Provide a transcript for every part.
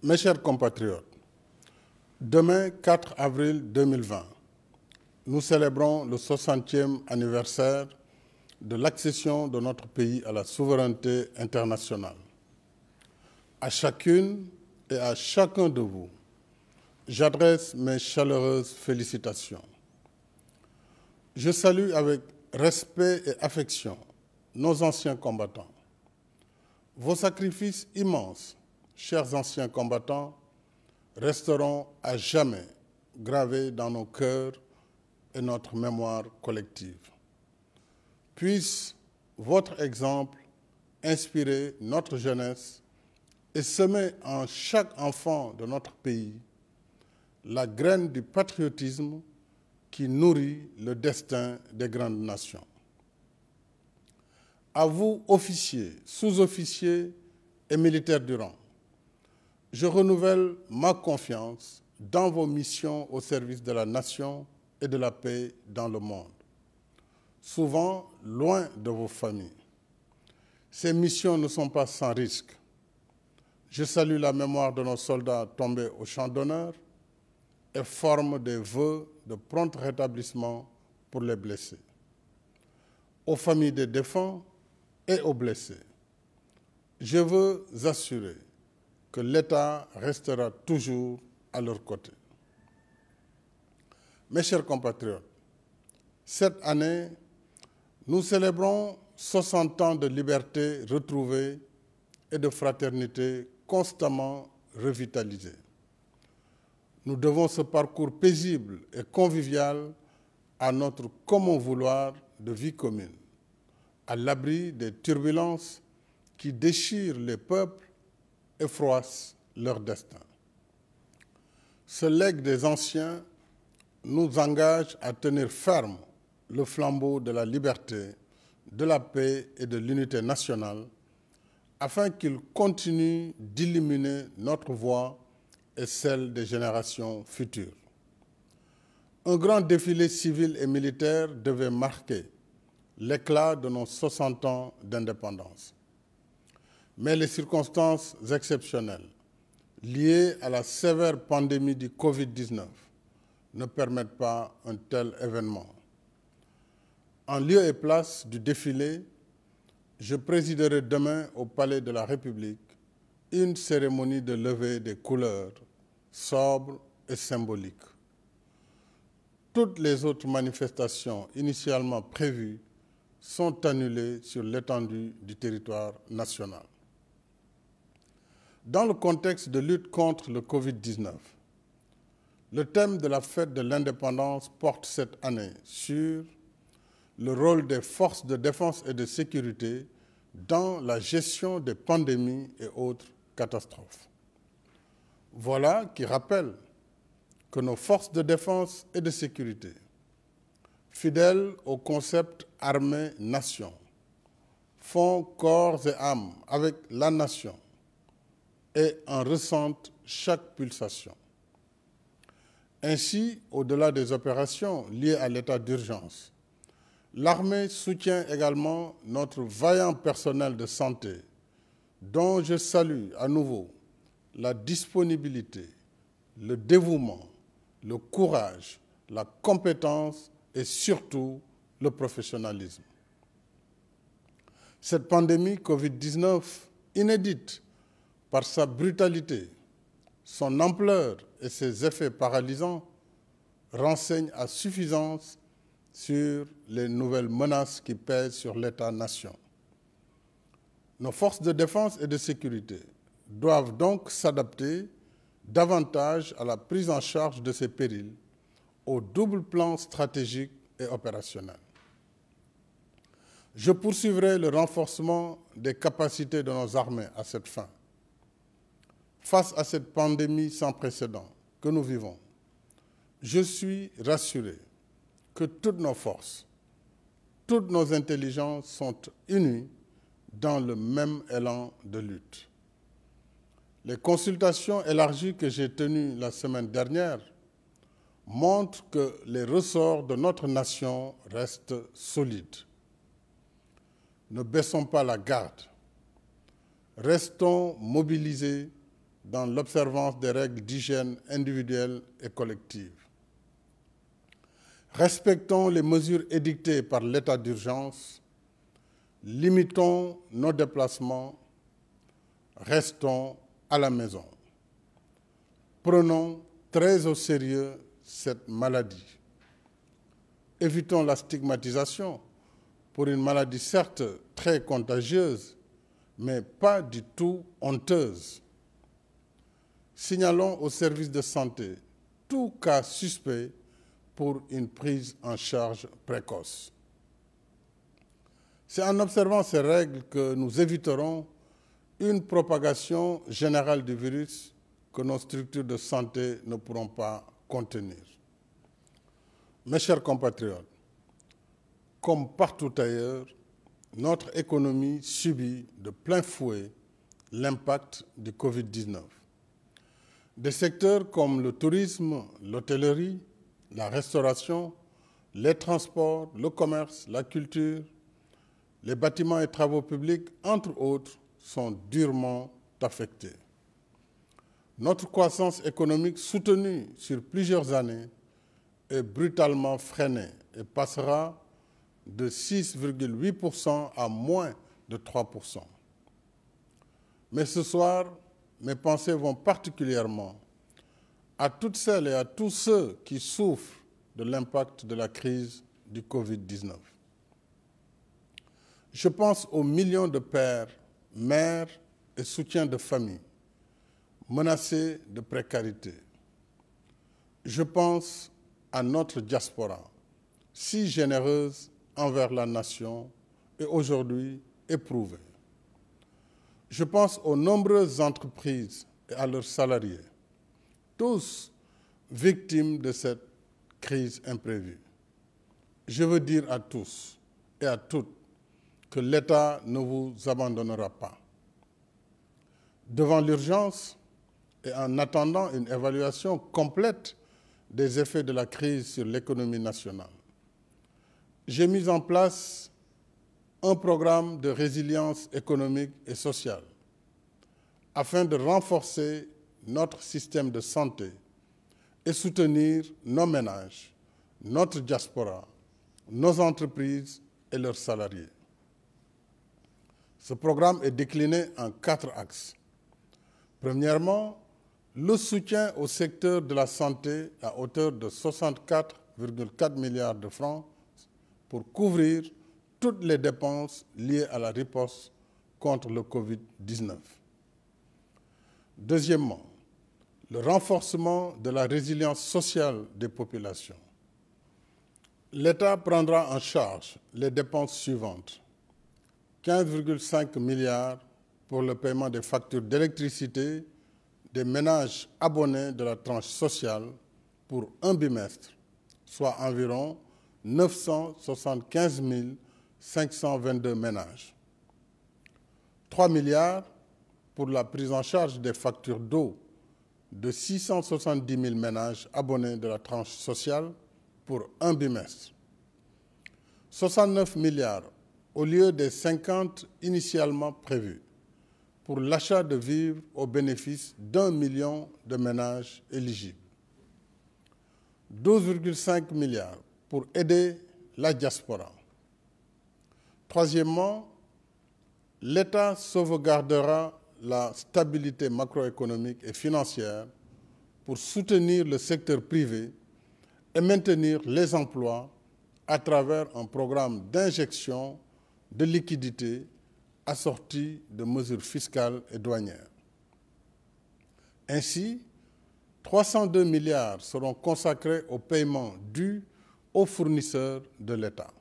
Mes chers compatriotes, demain 4 avril 2020, nous célébrons le 60e anniversaire de l'accession de notre pays à la souveraineté internationale. À chacune et à chacun de vous, j'adresse mes chaleureuses félicitations. Je salue avec respect et affection nos anciens combattants. Vos sacrifices immenses, chers anciens combattants, resteront à jamais gravés dans nos cœurs et notre mémoire collective. Puisse votre exemple inspirer notre jeunesse et semer en chaque enfant de notre pays la graine du patriotisme qui nourrit le destin des grandes nations. À vous, officiers, sous-officiers et militaires du rang, je renouvelle ma confiance dans vos missions au service de la nation et de la paix dans le monde, souvent loin de vos familles. Ces missions ne sont pas sans risque. Je salue la mémoire de nos soldats tombés au champ d'honneur et forme des vœux de prompt rétablissement pour les blessés. Aux familles des défunts et aux blessés, je veux assurer que l'État restera toujours à leur côté. Mes chers compatriotes, cette année, nous célébrons 60 ans de liberté retrouvée et de fraternité constamment revitalisée. Nous devons ce parcours paisible et convivial à notre commun vouloir de vie commune, à l'abri des turbulences qui déchirent les peuples et froissent leur destin. Ce legs des anciens nous engage à tenir ferme le flambeau de la liberté, de la paix et de l'unité nationale, afin qu'il continue d'illuminer notre voie et celle des générations futures. Un grand défilé civil et militaire devait marquer l'éclat de nos 60 ans d'indépendance. Mais les circonstances exceptionnelles liées à la sévère pandémie du Covid-19 ne permettent pas un tel événement. En lieu et place du défilé, je présiderai demain au Palais de la République une cérémonie de levée des couleurs sobre et symbolique. Toutes les autres manifestations initialement prévues sont annulées sur l'étendue du territoire national. Dans le contexte de lutte contre le Covid-19, le thème de la fête de l'indépendance porte cette année sur le rôle des forces de défense et de sécurité dans la gestion des pandémies et autres catastrophes. Voilà qui rappelle que nos forces de défense et de sécurité, fidèles au concept armée-nation, font corps et âme avec la nation et en ressentent chaque pulsation. Ainsi, au-delà des opérations liées à l'état d'urgence, l'armée soutient également notre vaillant personnel de santé, dont je salue à nouveau la disponibilité, le dévouement, le courage, la compétence et surtout le professionnalisme. Cette pandémie Covid-19, inédite par sa brutalité, son ampleur et ses effets paralysants, renseigne à suffisance sur les nouvelles menaces qui pèsent sur l'État-nation. Nos forces de défense et de sécurité doivent donc s'adapter davantage à la prise en charge de ces périls au double plan stratégique et opérationnel. Je poursuivrai le renforcement des capacités de nos armées à cette fin. Face à cette pandémie sans précédent que nous vivons, je suis rassuré que toutes nos forces, toutes nos intelligences sont unies dans le même élan de lutte. Les consultations élargies que j'ai tenues la semaine dernière montrent que les ressorts de notre nation restent solides. Ne baissons pas la garde. Restons mobilisés dans l'observance des règles d'hygiène individuelle et collective. Respectons les mesures édictées par l'état d'urgence, limitons nos déplacements, restons à la maison. Prenons très au sérieux cette maladie. Évitons la stigmatisation pour une maladie certes très contagieuse, mais pas du tout honteuse. Signalons aux services de santé tout cas suspect pour une prise en charge précoce. C'est en observant ces règles que nous éviterons une propagation générale du virus que nos structures de santé ne pourront pas contenir. Mes chers compatriotes, comme partout ailleurs, notre économie subit de plein fouet l'impact du Covid-19. Des secteurs comme le tourisme, l'hôtellerie, la restauration, les transports, le commerce, la culture, les bâtiments et travaux publics, entre autres, sont durement affectés. Notre croissance économique soutenue sur plusieurs années est brutalement freinée et passera de 6,8% à moins de 3%. Mais ce soir, mes pensées vont particulièrement à toutes celles et à tous ceux qui souffrent de l'impact de la crise du Covid-19. Je pense aux millions de pères, mères et soutiens de famille menacés de précarité. Je pense à notre diaspora, si généreuse envers la nation et aujourd'hui éprouvée. Je pense aux nombreuses entreprises et à leurs salariés, tous victimes de cette crise imprévue. Je veux dire à tous et à toutes que l'État ne vous abandonnera pas. Devant l'urgence et en attendant une évaluation complète des effets de la crise sur l'économie nationale, j'ai mis en place un programme de résilience économique et sociale afin de renforcer notre système de santé et soutenir nos ménages, notre diaspora, nos entreprises et leurs salariés. Ce programme est décliné en 4 axes. Premièrement, le soutien au secteur de la santé à hauteur de 64,4 milliards de francs pour couvrir toutes les dépenses liées à la riposte contre le Covid-19. Deuxièmement, le renforcement de la résilience sociale des populations. L'État prendra en charge les dépenses suivantes. 15,5 milliards pour le paiement des factures d'électricité des ménages abonnés de la tranche sociale pour un bimestre, soit environ 975 522 ménages. 3 milliards pour la prise en charge des factures d'eau de 670 000 ménages abonnés de la tranche sociale pour un bimestre. 69 milliards au lieu des 50 initialement prévus pour l'achat de vivres au bénéfice d'1 million de ménages éligibles. 12,5 milliards pour aider la diaspora. Troisièmement, l'État sauvegardera la stabilité macroéconomique et financière pour soutenir le secteur privé et maintenir les emplois à travers un programme d'injection de liquidités assorti de mesures fiscales et douanières. Ainsi, 302 milliards seront consacrés au paiement dû aux fournisseurs de l'État.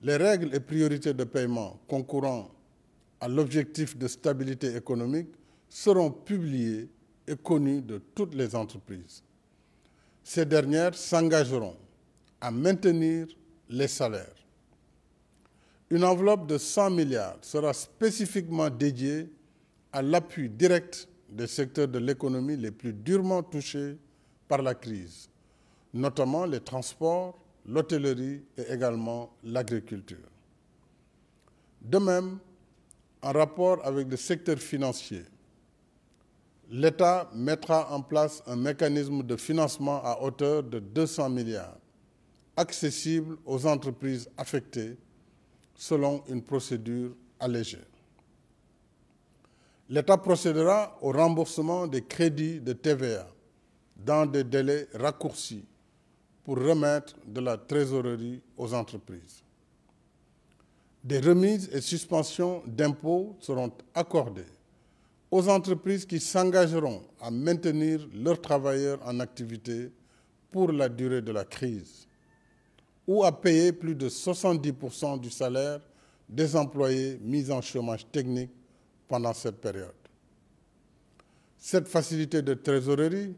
Les règles et priorités de paiement concourant à l'objectif de stabilité économique seront publiées et connues de toutes les entreprises. Ces dernières s'engageront à maintenir les salaires. Une enveloppe de 100 milliards sera spécifiquement dédiée à l'appui direct des secteurs de l'économie les plus durement touchés par la crise, notamment les transports, l'hôtellerie et également l'agriculture. De même, en rapport avec le secteur financier, l'État mettra en place un mécanisme de financement à hauteur de 200 milliards, accessible aux entreprises affectées selon une procédure allégée. L'État procédera au remboursement des crédits de TVA dans des délais raccourcis pour remettre de la trésorerie aux entreprises. Des remises et suspensions d'impôts seront accordées aux entreprises qui s'engageront à maintenir leurs travailleurs en activité pour la durée de la crise ou à payer plus de 70% du salaire des employés mis en chômage technique pendant cette période. Cette facilité de trésorerie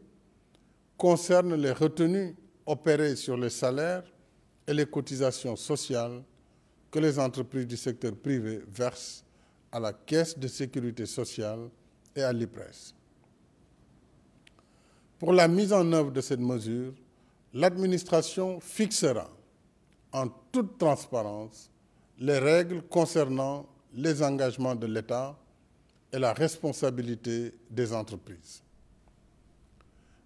concerne les retenues opérées sur les salaires et les cotisations sociales que les entreprises du secteur privé versent à la Caisse de sécurité sociale et à l'IPRES. Pour la mise en œuvre de cette mesure, l'administration fixera en toute transparence les règles concernant les engagements de l'État et la responsabilité des entreprises.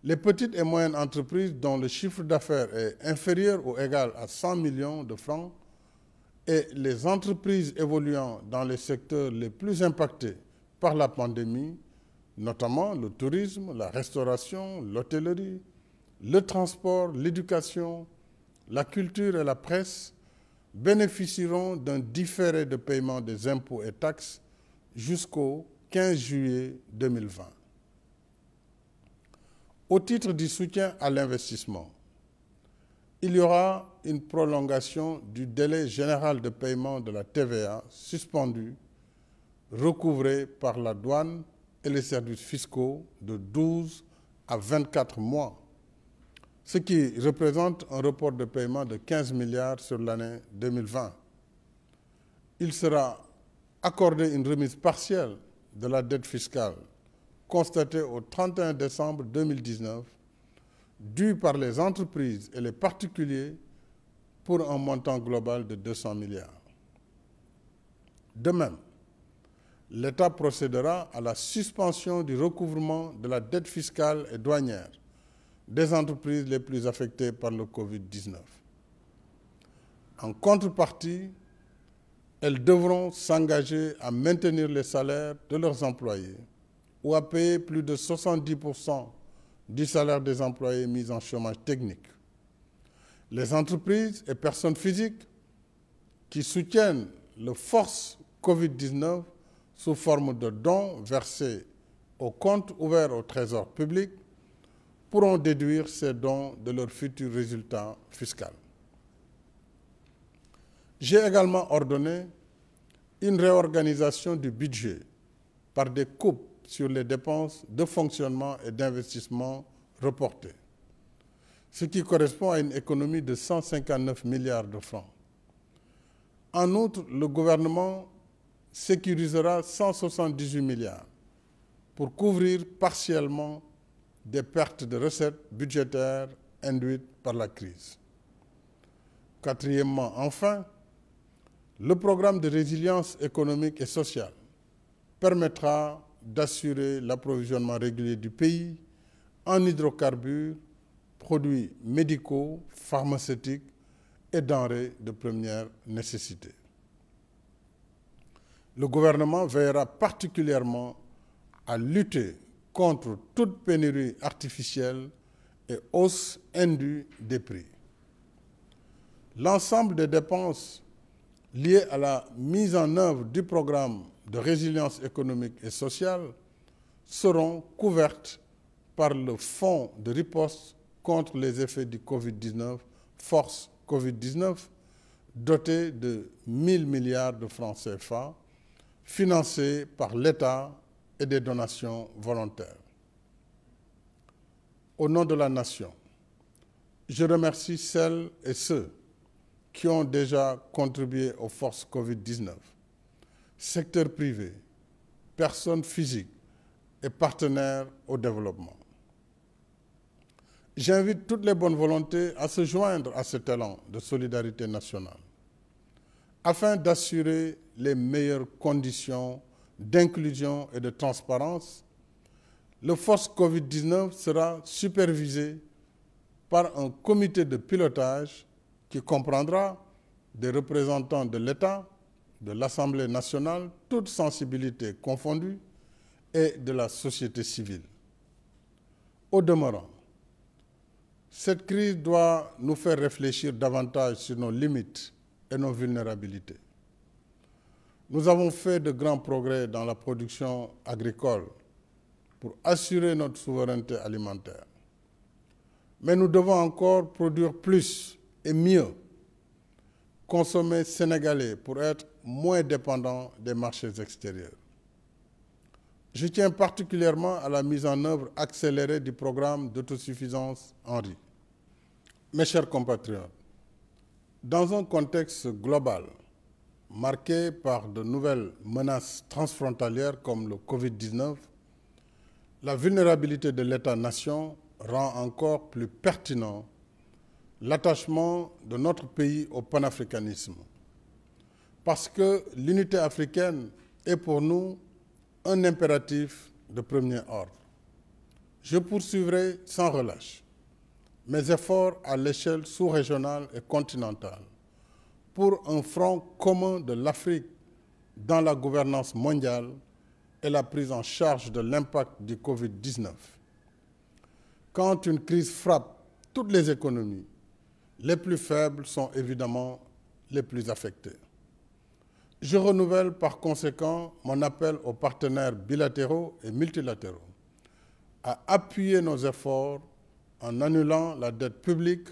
Les petites et moyennes entreprises dont le chiffre d'affaires est inférieur ou égal à 100 millions de francs et les entreprises évoluant dans les secteurs les plus impactés par la pandémie, notamment le tourisme, la restauration, l'hôtellerie, le transport, l'éducation, la culture et la presse, bénéficieront d'un différé de paiement des impôts et taxes jusqu'au 15 juillet 2020. Au titre du soutien à l'investissement, il y aura une prolongation du délai général de paiement de la TVA suspendue, recouvrée par la douane et les services fiscaux de 12 à 24 mois, ce qui représente un report de paiement de 15 milliards sur l'année 2020. Il sera accordé une remise partielle de la dette fiscale constatée au 31 décembre 2019, due par les entreprises et les particuliers pour un montant global de 200 milliards. De même, l'État procédera à la suspension du recouvrement de la dette fiscale et douanière des entreprises les plus affectées par le Covid-19. En contrepartie, elles devront s'engager à maintenir les salaires de leurs employés ou à payer plus de 70% du salaire des employés mis en chômage technique. Les entreprises et personnes physiques qui soutiennent le Force Covid-19 sous forme de dons versés au compte ouvert au Trésor public pourront déduire ces dons de leur futur résultat fiscal. J'ai également ordonné une réorganisation du budget par des coupes sur les dépenses de fonctionnement et d'investissement reportées, ce qui correspond à une économie de 159 milliards de francs. En outre, le gouvernement sécurisera 178 milliards pour couvrir partiellement des pertes de recettes budgétaires induites par la crise. Quatrièmement, enfin, le programme de résilience économique et sociale permettra d'assurer l'approvisionnement régulier du pays en hydrocarbures, produits médicaux, pharmaceutiques et denrées de première nécessité. Le gouvernement veillera particulièrement à lutter contre toute pénurie artificielle et hausse indue des prix. L'ensemble des dépenses liées à la mise en œuvre du programme de résilience économique et sociale seront couvertes par le Fonds de riposte contre les effets du Covid-19, Force Covid-19, doté de 1 000 milliards de francs CFA, financé par l'État et des donations volontaires. Au nom de la Nation, je remercie celles et ceux qui ont déjà contribué aux forces Covid-19, secteur privé, personnes physiques et partenaires au développement. J'invite toutes les bonnes volontés à se joindre à cet élan de solidarité nationale afin d'assurer les meilleures conditions d'inclusion et de transparence, le force Covid-19 sera supervisé par un comité de pilotage qui comprendra des représentants de l'État, de l'Assemblée nationale, toutes sensibilités confondues, et de la société civile. Au demeurant, cette crise doit nous faire réfléchir davantage sur nos limites et nos vulnérabilités. Nous avons fait de grands progrès dans la production agricole pour assurer notre souveraineté alimentaire. Mais nous devons encore produire plus et mieux, consommer sénégalais pour être moins dépendants des marchés extérieurs. Je tiens particulièrement à la mise en œuvre accélérée du programme d'autosuffisance en riz. Mes chers compatriotes, dans un contexte global marqué par de nouvelles menaces transfrontalières comme le Covid-19, la vulnérabilité de l'État-nation rend encore plus pertinent l'attachement de notre pays au panafricanisme. Parce que l'unité africaine est pour nous un impératif de premier ordre. Je poursuivrai sans relâche mes efforts à l'échelle sous-régionale et continentale pour un front commun de l'Afrique dans la gouvernance mondiale et la prise en charge de l'impact du Covid-19. Quand une crise frappe toutes les économies, les plus faibles sont évidemment les plus affectés. Je renouvelle par conséquent mon appel aux partenaires bilatéraux et multilatéraux à appuyer nos efforts en annulant la dette publique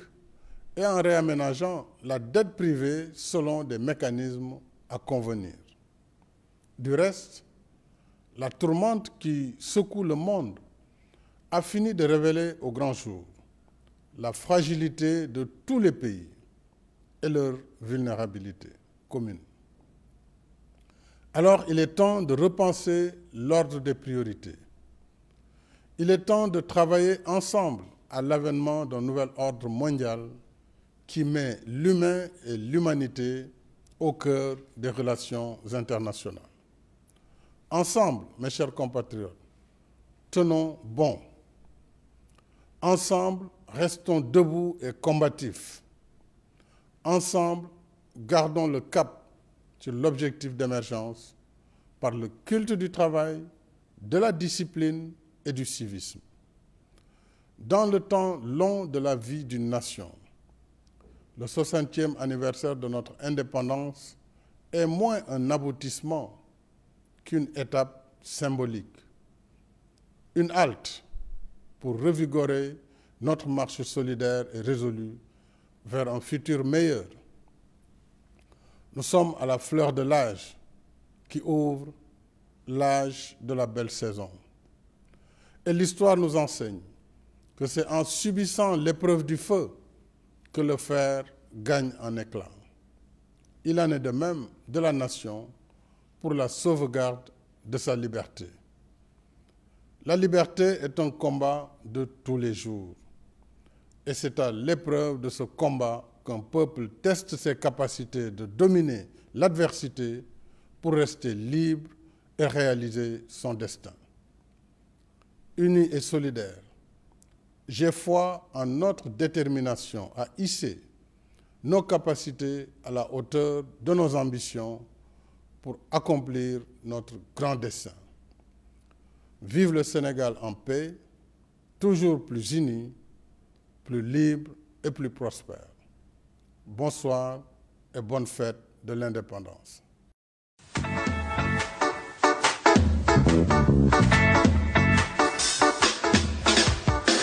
et en réaménageant la dette privée selon des mécanismes à convenir. Du reste, la tourmente qui secoue le monde a fini de révéler au grand jour la fragilité de tous les pays et leur vulnérabilité commune. Alors, il est temps de repenser l'ordre des priorités. Il est temps de travailler ensemble à l'avènement d'un nouvel ordre mondial qui met l'humain et l'humanité au cœur des relations internationales. Ensemble, mes chers compatriotes, tenons bon. Ensemble, restons debout et combatifs. Ensemble, gardons le cap sur l'objectif d'émergence par le culte du travail, de la discipline et du civisme. Dans le temps long de la vie d'une nation, le 60e anniversaire de notre indépendance est moins un aboutissement qu'une étape symbolique, une halte pour revigorer notre marche solidaire et résolue vers un futur meilleur. Nous sommes à la fleur de l'âge qui ouvre l'âge de la belle saison. Et l'histoire nous enseigne que c'est en subissant l'épreuve du feu que le fer gagne en éclat. Il en est de même de la nation pour la sauvegarde de sa liberté. La liberté est un combat de tous les jours. Et c'est à l'épreuve de ce combat qu'un peuple teste ses capacités de dominer l'adversité pour rester libre et réaliser son destin. Unis et solidaires, j'ai foi en notre détermination à hisser nos capacités à la hauteur de nos ambitions pour accomplir notre grand dessein. Vive le Sénégal en paix, toujours plus uni, plus libre et plus prospère. Bonsoir et bonne fête de l'indépendance.